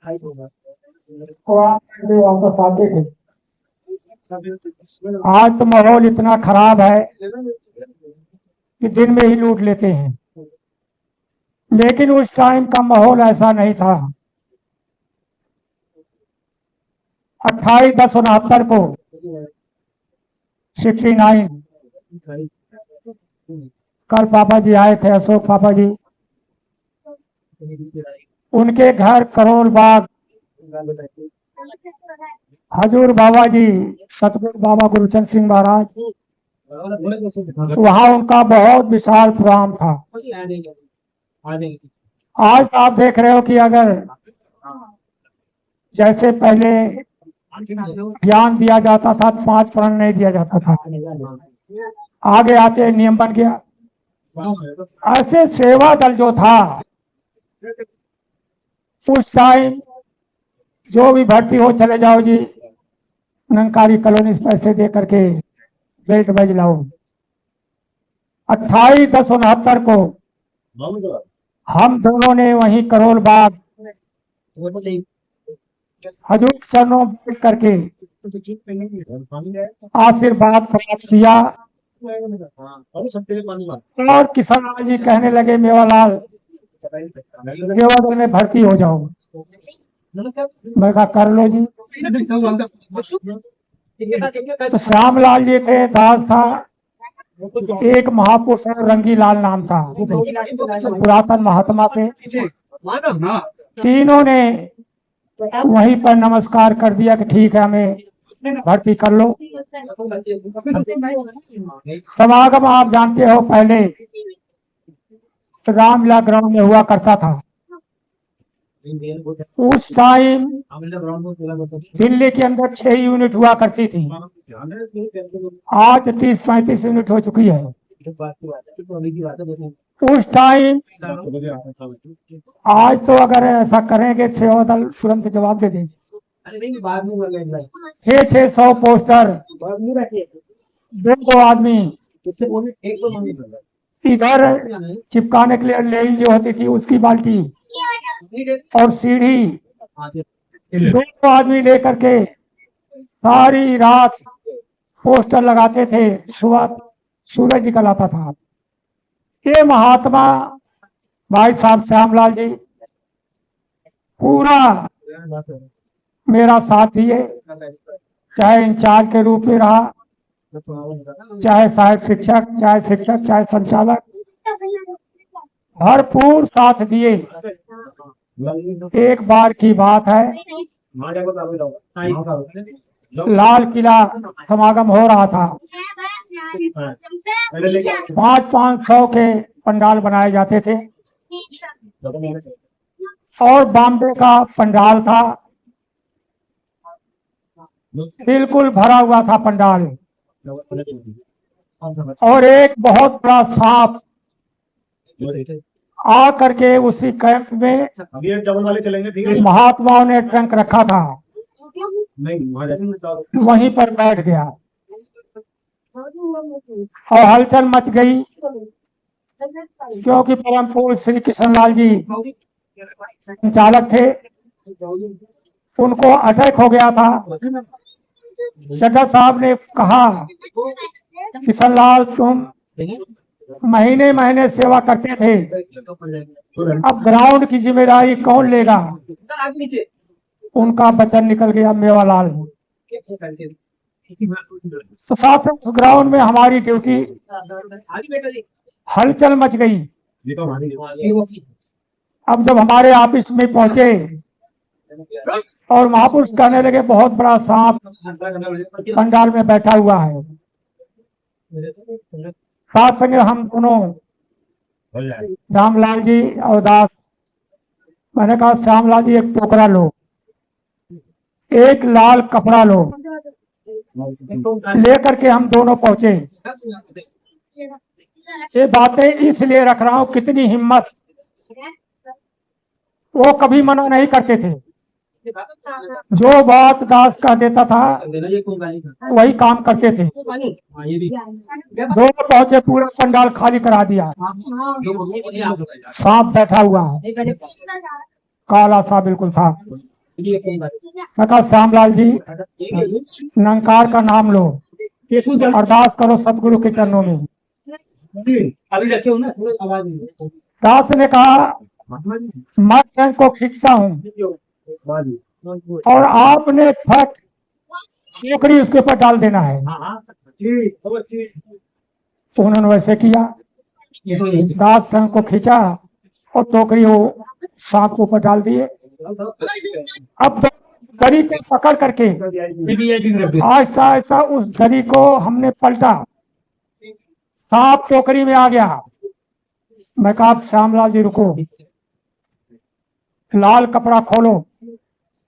कुरान पढ़ के वापस आते थे। आज तो माहौल इतना खराब है कि दिन में ही लूट लेते हैं, लेकिन उस टाइम का माहौल ऐसा नहीं था। 28/10/69 को 69 कल पापा जी आए थे, अशोक पापा जी। उनके घर करोल बाग हजूर बाबा जी सतगुरु बाबा गुरुचंद सिंह महाराज, वहाँ उनका बहुत विशाल प्रोग्राम था। आज आप देख रहे हो कि अगर जैसे पहले ज्ञान दिया जाता था, 5 प्रण नहीं दिया जाता था, आगे आते नियम बन गया। ऐसे सेवा दल जो था उस टाइम, जो भी भर्ती हो चले जाओ जी, नंकारी कॉलोनी से पैसे दे करके बेल्ट बज लाओ। 28/10/69 को हम दोनों ने वहीं करोल बाग हजूर चरणों में करके आशीर्वाद प्राप्त किया। और किशन लाल जी कहने लगे, मेवालाल सेवा दल में भर्ती हो जाओ। मैं कहा कर लो जी। तो श्यामलाल जी थे, दास था, एक महापुरुष रंगीलाल नाम था, पुरातन महात्मा थे। तीनों ने वहीं पर नमस्कार कर दिया कि ठीक है, हमें भर्ती कर लो। समागम आप जानते हो पहले रामलीला ग्राउंड में हुआ करता था। उस टाइम दिल्ली के अंदर 6 यूनिट हुआ करती थी, आज 30-35 यूनिट हो चुकी है। उस टाइम, आज तो अगर ऐसा करेंगे सेवा दल तुरंत जवाब दे देंगे। 600 पोस्टर, 2 आदमी इधर चिपकाने के लिए लेडी जो होती थी उसकी बाल्टी और सीढ़ी, 2 आदमी लेकर के सारी रात पोस्टर लगाते थे। सुबह सूरज निकल आता था। ये महात्मा भाई साहब श्यामलाल जी पूरा मेरा साथ दिए, चाहे इंचार्ज के रूप में रहा, चाहे सहायक शिक्षक, चाहे संचालक, भरपूर साथ दिए। एक बार की बात है, लाल किला समागम हो रहा था। 500 के पंडाल बनाए जाते थे और बॉम्बे का पंडाल था, बिल्कुल भरा हुआ था पंडाल। और एक बहुत बड़ा सांप आ करके उसी कैंप में महात्माओं ने ट्रंक रखा था, वहीं पर बैठ गया और हलचल मच गई, क्योंकि परम पूज्य श्री कृष्ण लाल जी संचालक थे, उनको अटैक हो गया था। चड्ढा साहब ने कहा, किशन लाल तुम महीने महीने सेवा करते थे, अब ग्राउंड की जिम्मेदारी कौन लेगा? उनका वचन निकल गया, मेवालाल। तो साथ उस ग्राउंड में हमारी ड्यूटी, हलचल मच गई। अब जब हमारे ऑफिस में पहुंचे और महापुरुष कहने लगे, बहुत बड़ा सांप पंडाल में बैठा हुआ है। साथ संगे हम दोनों, श्यामलाल जी और दास, मैंने कहा श्यामलाल जी एक टोकरा लो, एक लाल कपड़ा लो, लेकर के हम दोनों पहुंचे। ये बातें इसलिए रख रहा हूं, कितनी हिम्मत, वो कभी मना नहीं करते थे। जो बात दास कह देता था वही काम करते थे। दोनों पहुंचे, पूरा पंडाल खाली करा दिया। सांप बैठा हुआ है, काला सा बिल्कुल था। मैं कहा श्यामलाल जी निरंकार का नाम लो, अरदास करो सतगुरु के चरणों में। अभी रखे हो ना। दास ने कहा मैं ट्रेन को खींचता हूँ और आपने फट टोकरी उसके ऊपर डाल देना है। तो उन्होंने वैसे किया, दास ट्रेन को खींचा और टोकरी वो सांप के ऊपर डाल दिए। अब दरी को पकड़ करके आहिस्ता आहिस्ता उस दरी को हमने पलटा, सांप टोकरी में आ गया। मैं कहा श्यामलाल जी रुको, लाल कपड़ा खोलो,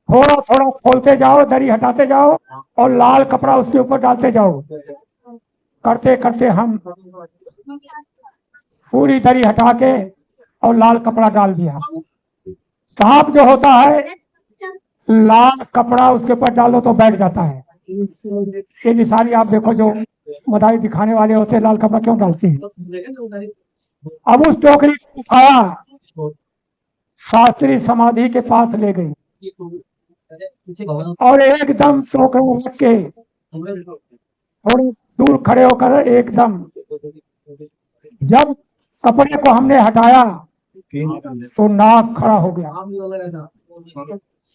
थोड़ा थोड़ा खोलते जाओ, दरी हटाते जाओ और लाल कपड़ा उसके ऊपर डालते जाओ। करते करते हम पूरी दरी हटा के और लाल कपड़ा डाल दिया। सांप जो होता है लाल कपड़ा उसके ऊपर डालो तो बैठ जाता है। ये निशानी आप देखो, जो बधाई दिखाने वाले होते हैं लाल कपड़ा क्यों डालते हैं। अब उस टोकरी को उठाया, शास्त्री समाधि के पास ले गई और एकदम टोकरी रख के थोड़ी दूर खड़े होकर एकदम जब कपड़े को हमने हटाया तो नाक खड़ा हो गया।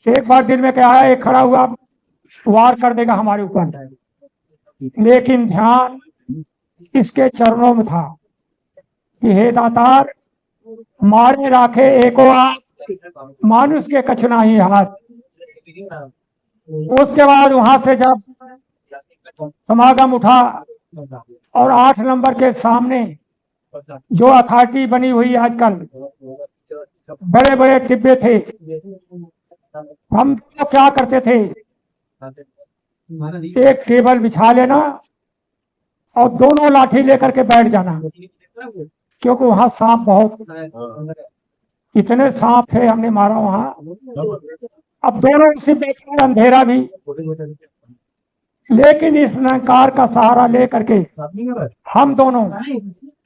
एक बार दिल में क्या है, एक खड़ा हुआ वार कर देगा हमारे ऊपर, लेकिन ध्यान इसके चरणों में था कि हे दातार मारे राखे एको आप, मानुष के कछुना ही हाथ। उसके बाद वहां से जब समागम उठा और 8 नंबर के सामने जो अथॉरिटी बनी हुई आजकल, बड़े बड़े डिब्बे थे, हम तो क्या करते थे, एक टेबल बिछा लेना और दोनों लाठी लेकर के बैठ जाना, क्योंकि वहां सांप बहुत, इतने सांप थे हमने मारा वहां। अब दोनों उसी बैठे, अंधेरा भी, लेकिन इस निरंकार का सहारा ले करके हम दोनों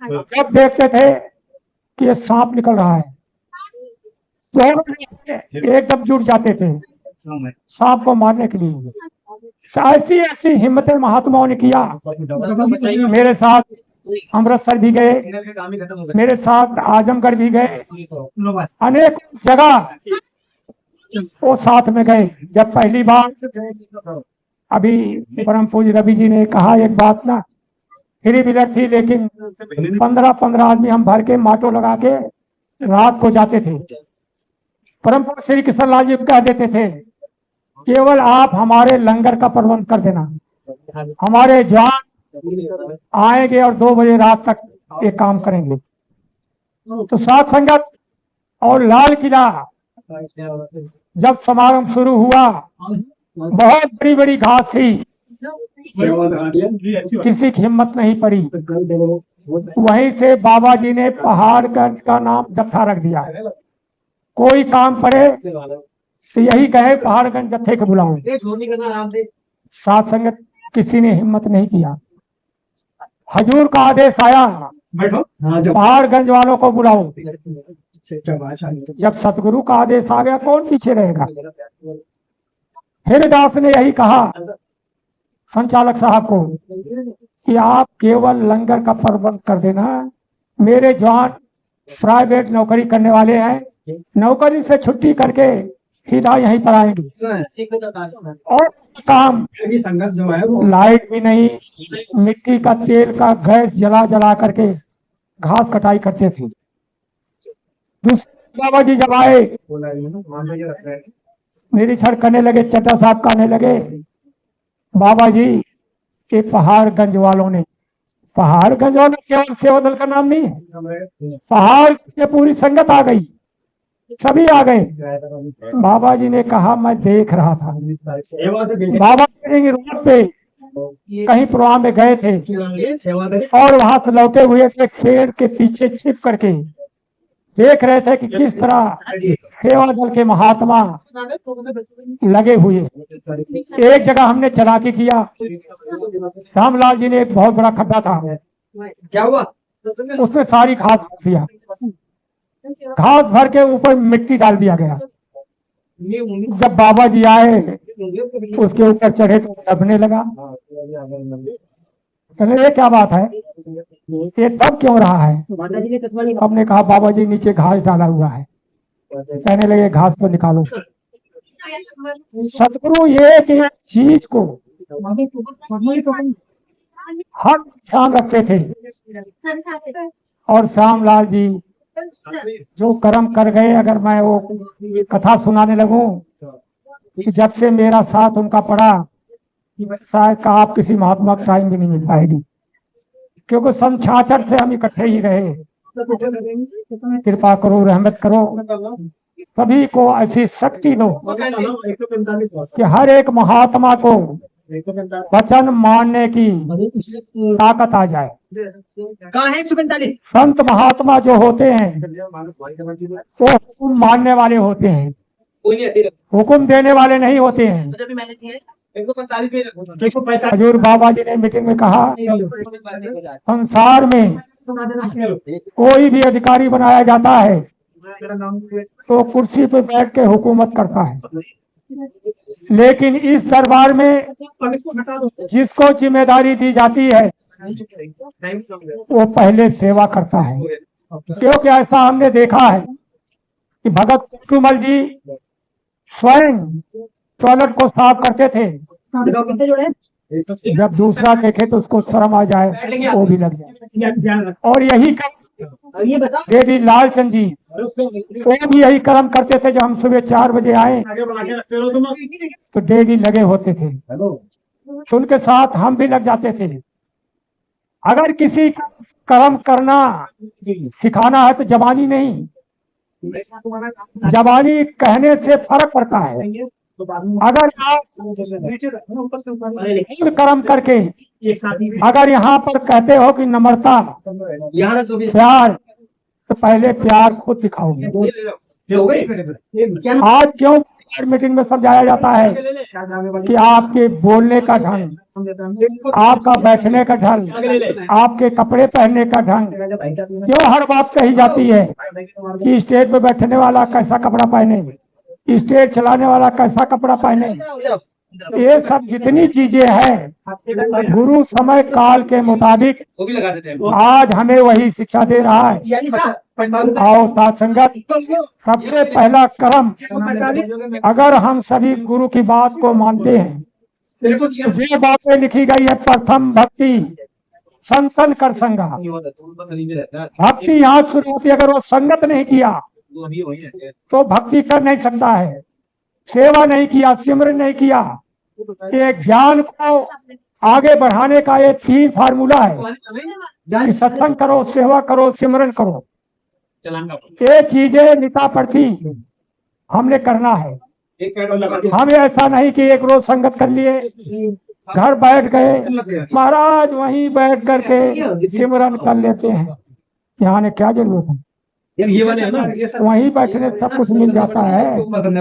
जब देखते थे कि ये सांप निकल रहा है, दोनों एकदम जुट जाते थे सांप को मारने के लिए। ऐसी ऐसी हिम्मतें महात्माओं ने किया। मेरे साथ अमृतसर भी गए, मेरे साथ आजमगढ़ भी गए, अनेक जगह वो साथ में गए। जब पहली बार, अभी परम पूज्य रवि जी ने कहा एक बात ना, फ्री व्हीलर थी, लेकिन 15-15 आदमी हम भर के माटो लगा के रात को जाते थे। परम पूज्य श्री कृष्ण लाल जी कह देते थे केवल आप हमारे लंगर का प्रबंध कर देना, हमारे जवान आएंगे और 2 बजे रात तक ये काम करेंगे। तो साथ संगत और लाल किला जब समागम शुरू हुआ, बहुत बड़ी बड़ी घास थी, किसी की हिम्मत नहीं पड़ी। वहीं से बाबा जी ने पहाड़गंज का नाम जत्था रख दिया। कोई काम पड़े तो यही कहे पहाड़गंज जत्थे को बुलाओ। साथ संगत किसी ने हिम्मत नहीं किया। हजूर का आदेश आया पहाड़गंज वालों को बुलाओ। जब सतगुरु का आदेश आ गया कौन पीछे रहेगा। फिर दास ने यही कहा संचालक साहब को कि आप केवल लंगर का प्रबंध कर देना, मेरे जवान प्राइवेट नौकरी करने वाले हैं, नौकरी से छुट्टी करके सीधा यहीं पर आएंगे। और काम लाइट भी नहीं, मिट्टी का तेल का गैस जला जला करके घास कटाई करते थे। दूसरे बाबा जी जब आए निरीक्षण करने लगे, चड्डा साहब कहने लगे बाबा जी के पहाड़गंज वालों ने केवल सेवा दल का नाम नहीं है, पहाड़ से पूरी संगत आ गई, सभी आ गए। बाबा जी ने कहा मैं देख रहा था। बाबा जी रोड पे कहीं प्रोग्राम में गए थे और वहां से लौटे हुए थे, पेड़ के पीछे छिप करके देख रहे थे कि किस तरह सेवा दल के महात्मा लगे हुए। एक जगह हमने चालाकी किया, श्यामलाल जी ने एक बहुत बड़ा खड्डा था, क्या हुआ उसमें सारी घास भर दिया, घास भर के ऊपर मिट्टी डाल दिया गया। जब बाबा जी आए उसके ऊपर चढ़े तो दबने लगा। कहने ये क्या बात है, ये दब क्यों रहा है? हमने कहा बाबा जी नीचे घास डाला हुआ है। कहने लगे घास को निकालो। सतगुरु एक एक चीज को हर ध्यान रखते थे। और श्यामलाल जी जो कर्म कर गए, अगर मैं वो कथा सुनाने लगूं कि जब से मेरा साथ उनका पड़ा, शायद का आप किसी महात्मा का टाइम भी नहीं मिल पाएगी, क्योंकि सन 66 से हम इकट्ठे ही रहे। कृपा करो, रहमत करो, सभी को ऐसी शक्ति दो कि हर एक महात्मा को वचन मानने की ताकत आ जाए। कहाँ है 145? संत महात्मा जो होते हैं वो हुक्म मानने वाले होते हैं, कोई नहीं, हुक्म देने वाले नहीं होते हैं। तो जब भी मैंने किए 145 पे 145 हजूर बाबा जी ने मीटिंग में कहा, संसार में कोई भी अधिकारी बनाया जाता है तो कुर्सी पर बैठ के हुकूमत करता है, लेकिन इस दरबार में जिसको जिम्मेदारी दी जाती है वो पहले सेवा करता है। क्योंकि ऐसा हमने देखा है कि भगत कुटुमल जी स्वयं टॉयलेट को साफ करते थे, कितने जोड़े? जब दूसरा देखे तो उसको शर्म आ जाए वो भी लग जाए। और यही ये बता डेडी लालचंद जी वो भी यही कर्म करते थे। जब हम सुबह 4 बजे आए तो डेडी लगे होते थे, तो उनके साथ हम भी लग जाते थे। अगर किसी को कर्म करना सिखाना है तो जबानी नहीं, जबानी कहने से फर्क पड़ता है। अगर आप कर्म करके अगर यहाँ पर कहते हो कि नम्रता प्यार, तो पहले प्यार खुद दिखाओगे। आज क्यों मीटिंग में समझाया जाता है कि आपके बोलने का ढंग, आपका बैठने का ढंग, आपके कपड़े पहनने का ढंग, क्यों हर बात कही जाती है कि स्टेज पे बैठने वाला कैसा कपड़ा पहने, स्टेज चलाने वाला कैसा कपड़ा पहने। ये सब जितनी चीजें हैं गुरु समय काल के मुताबिक आज हमें वही शिक्षा दे रहा है। आओ साथ संगत, सबसे पहला कर्म, अगर हम सभी गुरु की बात को मानते हैं, जो बातें लिखी गई है, प्रथम भक्ति संतन कर संगा। भक्ति यहाँ शुरू होती है, अगर वो संगत नहीं किया तो भक्ति कर नहीं सकता है। सेवा नहीं किया, सिमरन नहीं किया, एक ज्ञान को आगे बढ़ाने का ये 3 फार्मूला है कि सत्संग करो, सेवा करो, सिमरन करो। ये चीजें निता पड़ती हमने करना है। हमें ऐसा नहीं कि एक रोज संगत कर लिए, घर बैठ गए, महाराज वहीं बैठ करके सिमरन कर लेते हैं। यहाँ ने क्या जरूरत है, ये वाले है ना, वहीं बैठने सब कुछ मिल जाता है।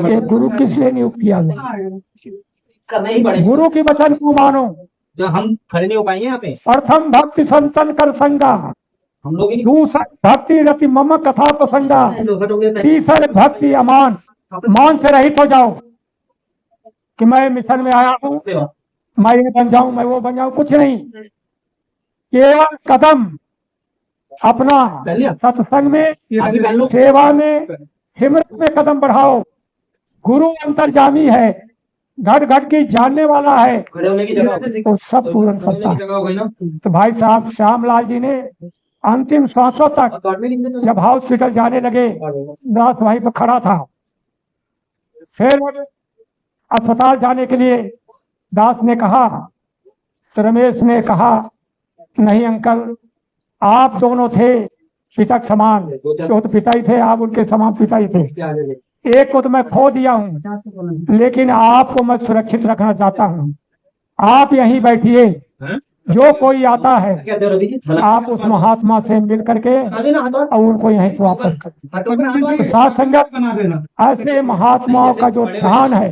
ये गुरु किस लिए नियुक्त किया गया? करना ही पड़ेगा। गुरु की वचन को मानो। जो हम खड़े नहीं हो पाएंगे यहाँ पे। प्रथम भक्ति संतन कर संगा, हम लोग ही दूसरा भक्ति रति मम कथा प्रसंगा, तीसर भक्ति अमान, मान से रहित हो जाओ कि मैं मिशन में आया हूँ, मैं ये बन जाऊं, मैं वो बन जाऊं, कुछ नहीं। केवल कदम अपना सत्संग में, सेवा में, सिमरन में कदम बढ़ाओ। गुरु अंतर्जामी है, घट घट की जानने वाला है, वो सब पूर्ण करता है। तो भाई साहब श्यामलाल जी ने अंतिम सांसों तक जब हॉस्पिटल जाने लगे, दास वहीं पर खड़ा था। फिर अस्पताल जाने के लिए दास ने कहा, तो रमेश ने कहा नहीं अंकल, आप दोनों थे पिता के समान, वो तो पिता ही थे, आप उनके समान पिता ही थे। एक को तो मैं खो दिया हूँ, लेकिन आपको मैं सुरक्षित रखना चाहता हूँ। आप यहीं बैठिए, जो कोई आता है आप उस महात्मा से मिल करके और उनको यहीं से वापस कर। साथ संगत ऐसे महात्माओं का जो ध्यान है,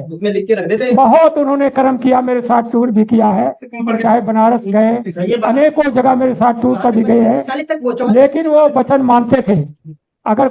बहुत उन्होंने कर्म किया, मेरे साथ टूर भी किया है, चाहे बनारस गए, अनेकों जगह मेरे साथ टूर पर भी गए हैं, लेकिन वो वचन मानते थे। अगर